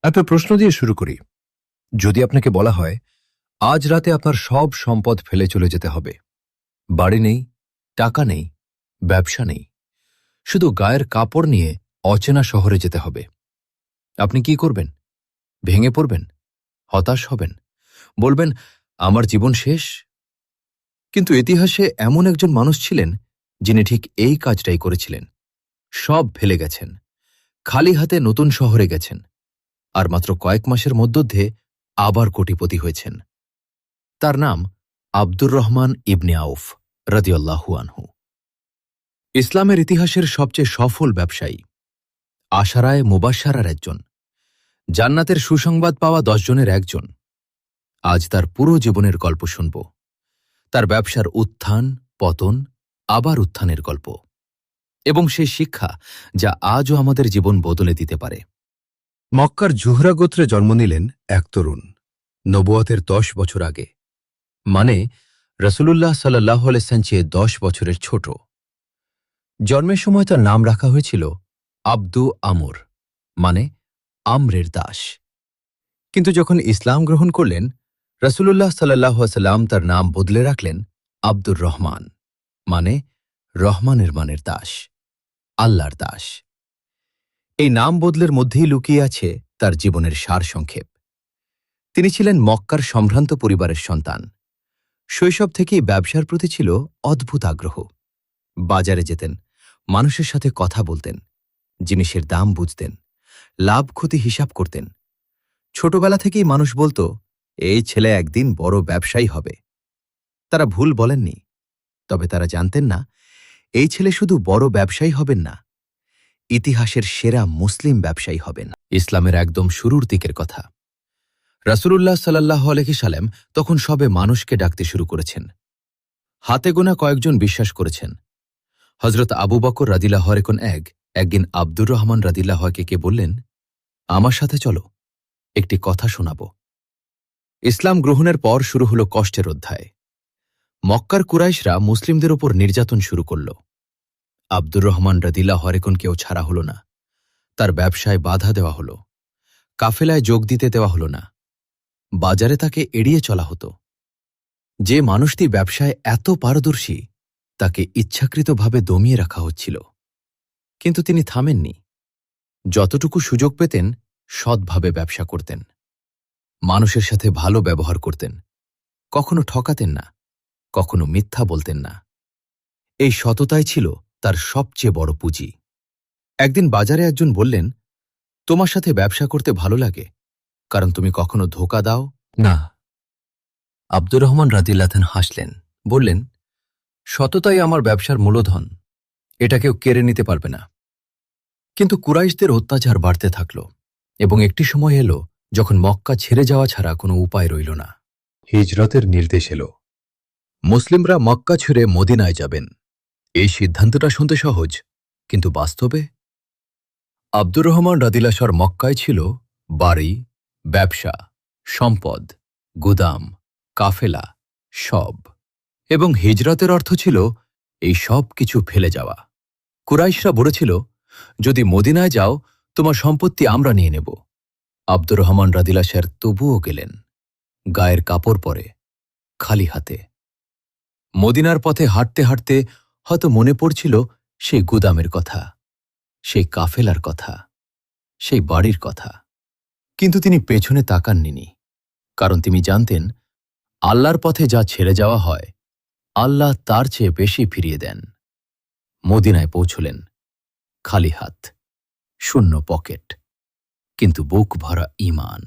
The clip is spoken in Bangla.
একটা প্রশ্ন দিয়ে শুরু করি। যদি আপনাকে বলা হয় আজ রাতে আপনার সব সম্পদ ফেলে চলে যেতে হবে, বাড়ি নেই, টাকা নেই, ব্যবসা নেই, শুধু গায়ের কাপড় নিয়ে অচেনা শহরে যেতে হবে, আপনি কি করবেন? ভেঙে পড়বেন? হতাশ হবেন? বলবেন আমার জীবন শেষ? কিন্তু ইতিহাসে এমন একজন মানুষ ছিলেন যিনি ঠিক এই কাজটাই করেছিলেন। সব ফেলে গেছেন, খালি হাতে নতুন শহরে গেছেন, আর মাত্র কয়েক মাসের মধ্যে আবার কোটিপতি হয়েছেন। তার নাম আব্দুর রহমান ইবনে আউফ রাদিয়াল্লাহু আনহু। ইসলামের ইতিহাসের সবচেয়ে সফল ব্যবসায়ী, আশারায়ে মুবাশশারার একজন, জান্নাতের সুসংবাদ পাওয়া 10 জনের একজন। আজ তার পুরো জীবনের গল্প শুনব, তার ব্যবসার উত্থান পতন, আবার উত্থানের গল্প, এবং সেই শিক্ষা যা আজও আমাদের জীবন বদলে দিতে পারে। মক্কার জুহরা গোত্রে জন্ম নিলেন এক তরুণ, নবুয়তের 10 বছর আগে, মানে রাসূলুল্লাহ সাল্লাল্লাহু আলাইহি ওয়াসাল্লাম চেয়ে 10 বছরের ছোট। জন্মের সময় তার নাম রাখা হয়েছিল আব্দু আমর, মানে আমরের দাস। কিন্তু যখন ইসলাম গ্রহণ করলেন, রাসূলুল্লাহ সাল্লাল্লাহু আলাইহি ওয়াসাল্লাম তার নাম বদলে রাখলেন আব্দুর রহমান, মানে রহমানের মানের দাস, আল্লাহর দাস। এই নাম বদলের মধ্যেই লুকিয়ে আছে তার জীবনের সারসংক্ষেপ। তিনি ছিলেন মক্কার সম্ভ্রান্ত পরিবারের সন্তান। শৈশব থেকেই ব্যবসার প্রতি ছিল অদ্ভুত আগ্রহ। বাজারে যেতেন, মানুষের সাথে কথা বলতেন, জিনিসের দাম বুঝতেন, লাভ ক্ষতি হিসাব করতেন। ছোটবেলা থেকেই মানুষ বলতো, এই ছেলে একদিন বড় ব্যবসায়ী হবে। তারা ভুল বলেননি, তবে তারা জানতেন না এই ছেলে শুধু বড় ব্যবসায়ী হবেন না, ইতিহাসের সেরা মুসলিম ব্যবসায়ী হবেন। ইসলামের একদম শুরুর দিকের কথা। রাসূলুল্লাহ সাল্লাল্লাহু আলাইহি ওয়াসাল্লাম তখন সবে মানুষকে ডাকতে শুরু করেছেন। হাতে গোনা কয়েকজন বিশ্বাস করেছেন। হযরত আবু বকর রাদিয়াল্লাহু আনহু একদিন আব্দুর রহমান রাদিয়াল্লাহু আনহুকে বললেন, আমার সাথে চলো, একটি কথা শোনাব। ইসলাম গ্রহণের পর শুরু হলো কষ্টের অধ্যায়। মক্কার কুরাইশরা মুসলিমদের ওপর নির্যাতন শুরু করল। আব্দুর রহমান রাদিয়াল্লাহু আনহুকেও ছাড়া হল না। তার ব্যবসায় বাধা দেওয়া হল, কাফেলায় যোগ দিতে দেওয়া হল না, বাজারে তাকে এড়িয়ে চলা হতো। যে মানুষটি ব্যবসায় এত পারদর্শী, তাকে ইচ্ছাকৃতভাবে দমিয়ে রাখা হচ্ছিল। কিন্তু তিনি থামেননি। যতটুকু সুযোগ পেতেন সৎভাবে ব্যবসা করতেন, মানুষের সাথে ভালো ব্যবহার করতেন, কখনো ঠকাতেন না, কখনো মিথ্যা বলতেন না। এই সততাই ছিল তার সবচেয়ে বড় পুঁজি। একদিন বাজারে একজন বললেন, তোমার সাথে ব্যবসা করতে ভালো লাগে, কারণ তুমি কখনো ধোঁকা দাও না। আব্দুর রহমান রাদিয়াল্লাহু আনহু হাসলেন, বললেন, সততাই আমার ব্যবসার মূলধন, এটা কেউ কেড়ে নিতে পারবে না। কিন্তু কুরাইশদের অত্যাচার বাড়তে থাকল, এবং একটি সময় এলো যখন মক্কা ছেড়ে যাওয়া ছাড়া কোনো উপায় রইল না। হিজরতের নির্দেশ এলো। মুসলিমরা মক্কা ছেড়ে মদিনায় যাবেন। এই সিদ্ধান্তটা শুনতে সহজ, কিন্তু বাস্তবে আব্দুর রহমান রাদিয়াল্লাহু আনহুর মক্কায় ছিল বাড়ি, ব্যবসা, সম্পদ, গুদাম, কাফেলা, সব। এবং হিজরতের অর্থ ছিল এই সব কিছু ফেলে যাওয়া। কুরাইশরা বলেছিল, যদি মদিনায় যাও তোমার সম্পত্তি আমরা নিয়ে নেব। আব্দুর রহমান রাদিয়াল্লাহু আনহু তবুও গেলেন, গায়ের কাপড় পরে, খালি হাতে। মদিনার পথে হাঁটতে হাঁটতে হয়তো মনে পড়ছিল সেই গুদামের কথা, সেই কাফেলার কথা, সেই বাড়ির কথা। কিন্তু তিনি পেছনে তাকাননি, কারণ তিনি জানতেন আল্লাহর পথে যা ছেড়ে যাওয়া হয়, আল্লাহ তার চেয়ে বেশি ফিরিয়ে দেন। মদিনায় পৌঁছলেন, খালি হাত, শূন্য পকেট, কিন্তু বুক ভরা ঈমান।